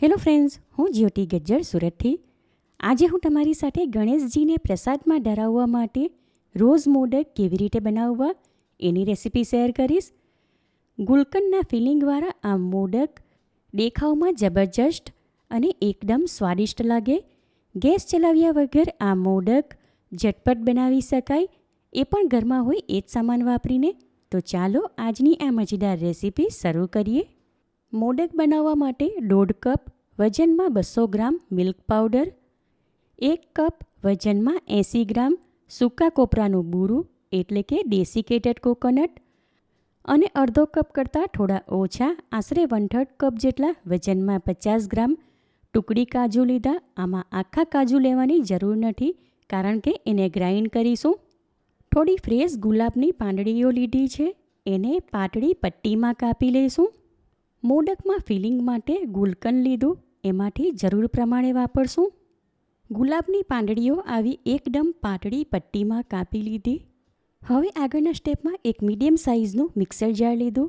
Hello friends, હું જ્યોતિ ગજ્જર સુરતથી. આજે હું તમારી સાથે ગણેશજીને પ્રસાદમાં ધરાવવા માટે રોઝ મોદક કેવી રીતે બનાવવા એની રેસીપી શેર કરીશ. ગુલકંદના ફિલિંગવાળા આ મોદક દેખાવમાં જબરજસ્ત અને એકદમ સ્વાદિષ્ટ લાગે. ગેસ ચલાવ્યા વગર આ મોદક ઝટપટ બનાવી શકાય, એ પણ ઘરમાં હોય એ જ સામાન વાપરીને. તો ચાલો આજની આ મજેદાર રેસીપી શરૂ કરીએ. મોદક બનાવવા માટે 1.5 કપ વજનમાં 200 ગ્રામ મિલ્ક પાવડર, 1 કપ વજનમાં 80 ગ્રામ સૂકા કોપરાનું બૂરું એટલે કે ડેસિકેટેડ કોકોનટ અને અડધો કપ કરતાં થોડા ઓછા આશરે 1/3 કપ જેટલા વજનમાં 50 ગ્રામ ટુકડી કાજુ લીધા. આમાં આખા કાજુ લેવાની જરૂર નથી કારણ કે એને ગ્રાઇન્ડ કરીશું. થોડી ફ્રેશ ગુલાબની પાંદડીઓ લીધી છે, એને પાતળી પટ્ટીમાં કાપી લઈશું. મોદકમાં ફિલિંગ માટે ગુલકંદ લીધું, એમાંથી જરૂર પ્રમાણે વાપરશું. ગુલાબની પાંદડીઓ આવી એકદમ પાતળી પટ્ટીમાં કાપી લીધી. હવે આગળના સ્ટેપમાં એક મીડિયમ સાઇઝનું મિક્સર જાર લીધું.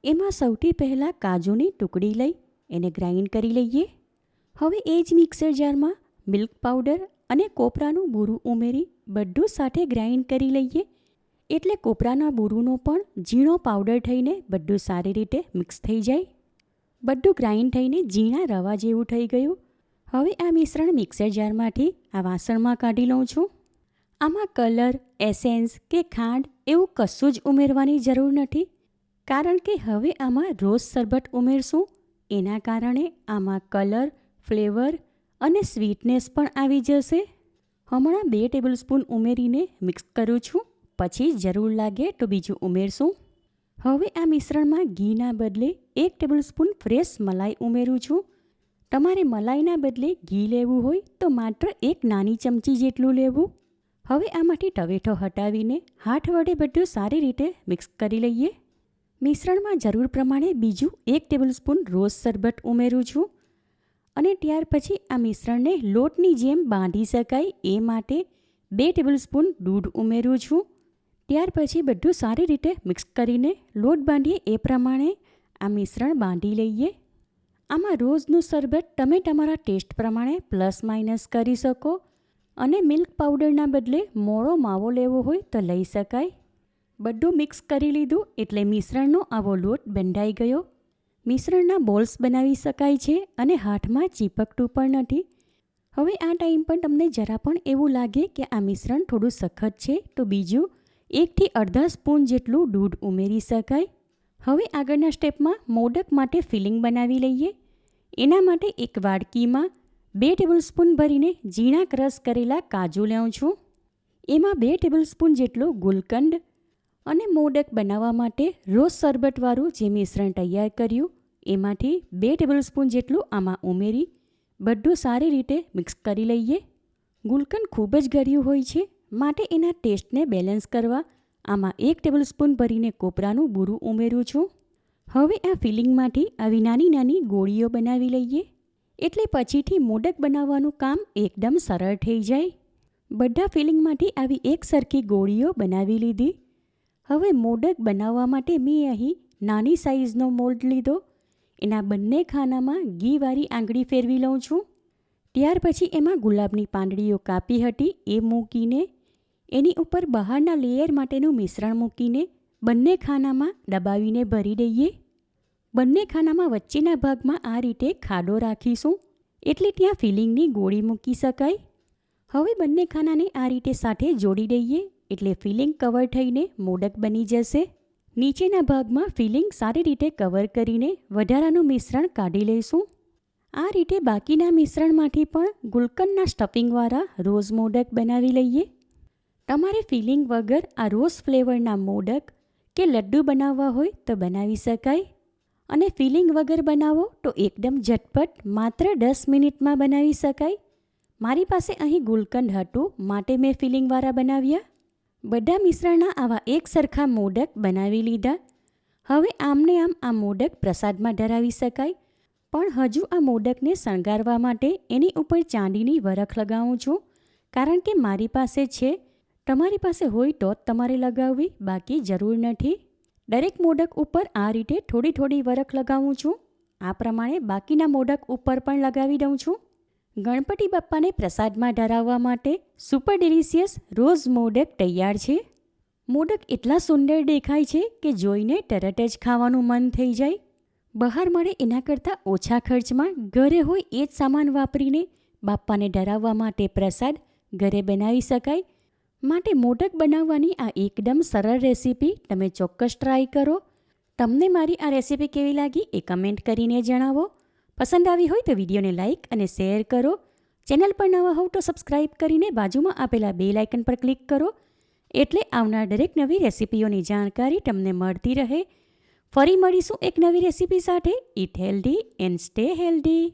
એમાં સૌથી પહેલાં કાજુની ટુકડી લઈ એને ગ્રાઇન્ડ કરી લઈએ. હવે એ જ મિક્સર જારમાં મિલ્ક પાવડર અને કોપરાનું બૂરું ઉમેરી બધું સાથે ગ્રાઇન્ડ કરી લઈએ. એટલે કોપરાના બૂરુંનો પણ ઝીણો પાવડર થઈને બધું સારી રીતે મિક્સ થઈ જાય. બધું ગ્રાઇન્ડ થઈને ઝીણા રવા જેવું થઈ ગયું. હવે આ મિશ્રણ મિક્સર જારમાંથી આ વાસણમાં કાઢી લઉં છું. આમાં કલર, એસેન્સ કે ખાંડ એવું કશું જ ઉમેરવાની જરૂર નથી કારણ કે હવે આમાં રોઝ શરબત ઉમેરશું. એના કારણે આમાં કલર, ફ્લેવર અને સ્વીટનેસ પણ આવી જશે. હમણાં 2 ટેબલસ્પૂન ઉમેરીને મિક્સ કરું છું, પછી જરૂર લાગે તો બીજું ઉમેરશું. હવે આ મિશ્રણમાં ઘીના બદલે 1 ટેબલસ્પૂન ફ્રેશ મલાઈ ઉમેરું છું. તમારે મલાઈના બદલે ઘી લેવું હોય તો માત્ર 1 નાની ચમચી જેટલું લેવું. હવે આમાંથી ટવેઠો હટાવીને હાથ વડે બધું સારી રીતે મિક્સ કરી લઈએ. મિશ્રણમાં જરૂર પ્રમાણે બીજું 1 ટેબલસ્પૂન રોઝ શરબત ઉમેરું છું અને ત્યાર પછી આ મિશ્રણને લોટની જેમ બાંધી શકાય એ માટે 2 ટેબલસ્પૂન દૂધ ઉમેરું છું. ત્યાર પછી બધું સારી રીતે મિક્સ કરીને લોટ બાંધીએ એ પ્રમાણે આ મિશ્રણ બાંધી લઈએ. આમાં રોઝનું શરબત તમે તમારા ટેસ્ટ પ્રમાણે પ્લસ માઇનસ કરી શકો અને મિલ્ક પાવડરના બદલે મોળો માવો લેવો હોય તો લઈ શકાય. બધું મિક્સ કરી લીધું એટલે મિશ્રણનો આવો લોટ બંધાઈ ગયો. મિશ્રણના બોલ્સ બનાવી શકાય છે અને હાથમાં ચીપકતું પણ નથી. હવે આ ટાઈમ પર તમને જરા પણ એવું લાગે કે આ મિશ્રણ થોડું સખત છે તો બીજું 1 થી અડધા સ્પૂન જેટલું દૂધ ઉમેરી શકાય. હવે આગળના સ્ટેપમાં મોદક માટે ફિલિંગ બનાવી લઈએ. એના માટે એક વાડકીમાં 2 ટેબલસ્પૂન ભરીને ઝીણા ક્રશ કરેલા કાજુ લઉં છું. એમાં 2 ટેબલસ્પૂન જેટલો ગુલકંદ અને મોદક બનાવવા માટે રોઝ શરબતવાળું જે મિશ્રણ તૈયાર કર્યું એમાંથી 2 ટેબલસ્પૂન જેટલું આમાં ઉમેરી બધું સારી રીતે મિક્સ કરી લઈએ. ગુલકંદ ખૂબ જ ગળ્યું હોય છે માટે એના ટેસ્ટને બેલેન્સ કરવા આમાં 1 ટેબલસ્પૂન ભરીને કોપરાનું બૂરું ઉમેરું છું. હવે આ ફિલિંગમાંથી આવી નાની નાની ગોળીઓ બનાવી લઈએ એટલે પછીથી મોદક બનાવવાનું કામ એકદમ સરળ થઈ જાય. બધા ફિલિંગમાંથી આવી એક સરખી ગોળીઓ બનાવી લીધી. હવે મોદક બનાવવા માટે મેં અહીં નાની સાઇઝનો મોલ્ડ લીધો. એના બંને ખાનામાં ઘીવાળી આંગળી ફેરવી લઉં છું. ત્યાર પછી એમાં ગુલાબની પાંદડીઓ કાપી હતી એ મૂકીને એની ઉપર બહારના લેયર માટેનું મિશ્રણ મૂકીને બંને ખાનામાં દબાવીને ભરી દઈએ. બંને ખાનામાં વચ્ચેના ભાગમાં આ રીતે ખાડો રાખીશું એટલે ત્યાં ફિલિંગની ગોળી મૂકી શકાય. હવે બંને ખાનાને આ રીતે સાથે જોડી દઈએ એટલે ફિલિંગ કવર થઈને મોદક બની જશે. નીચેના ભાગમાં ફિલિંગ સારી રીતે કવર કરીને વધારાનું મિશ્રણ કાઢી લઈશું. આ રીતે બાકીના મિશ્રણમાંથી પણ ગુલકંદના સ્ટફિંગવાળા રોઝ મોદક બનાવી લઈએ. તમારે ફિલિંગ વગર આ રોઝ ફ્લેવરના મોદક કે લડ્ડુ બનાવવા હોય તો બનાવી શકાય અને ફિલિંગ વગર બનાવો તો એકદમ ઝટપટ માત્ર 10 મિનિટમાં બનાવી શકાય. મારી પાસે અહીં ગુલકંદ હતું માટે મેં ફિલિંગવાળા બનાવ્યા. બધા મિશ્રણના આવા એક સરખા મોદક બનાવી લીધા. હવે આમને આમ આ મોદક પ્રસાદમાં ધરાવી શકાય, પણ હજુ આ મોદકને શણગારવા માટે એની ઉપર ચાંદીની વરખ લગાવું છું કારણ કે મારી પાસે છે. તમારી પાસે હોય તો જ તમારે લગાવવી, બાકી જરૂર નથી. દરેક મોદક ઉપર આ રીતે થોડી થોડી વરખ લગાવું છું આ પ્રમાણે બાકીના મોદક ઉપર પણ લગાવી દઉં છું. ગણપતિ બાપ્પાને પ્રસાદમાં ધરાવવા માટે સુપર ડિલિશિયસ રોઝ મોદક તૈયાર છે. મોદક એટલા સુંદર દેખાય છે કે જોઈને તરત જ ખાવાનું મન થઈ જાય. બહાર મળે એના કરતાં ઓછા ખર્ચમાં ઘરે હોય એ જ સામાન વાપરીને બાપ્પાને ધરાવવા માટે પ્રસાદ ઘરે બનાવી શકાય. માટે મોદક બનાવવાની આ એકદમ સરળ રેસીપી તમે ચોક્કસ ટ્રાય કરો. તમને મારી આ રેસીપી કેવી લાગી એ કમેન્ટ કરીને જણાવો. પસંદ આવી હોય તો વિડીયોને લાઇક અને શેર કરો. ચેનલ પર નવા હોવ તો સબસ્ક્રાઇબ કરીને બાજુમાં આપેલા બેલ આઇકન પર ક્લિક કરો, એટલે આવનાર દરેક નવી રેસીપીઓની જાણકારી તમને મળતી રહે. ફરી મળીશું એક નવી રેસીપી સાથે. Eat healthy and stay healthy.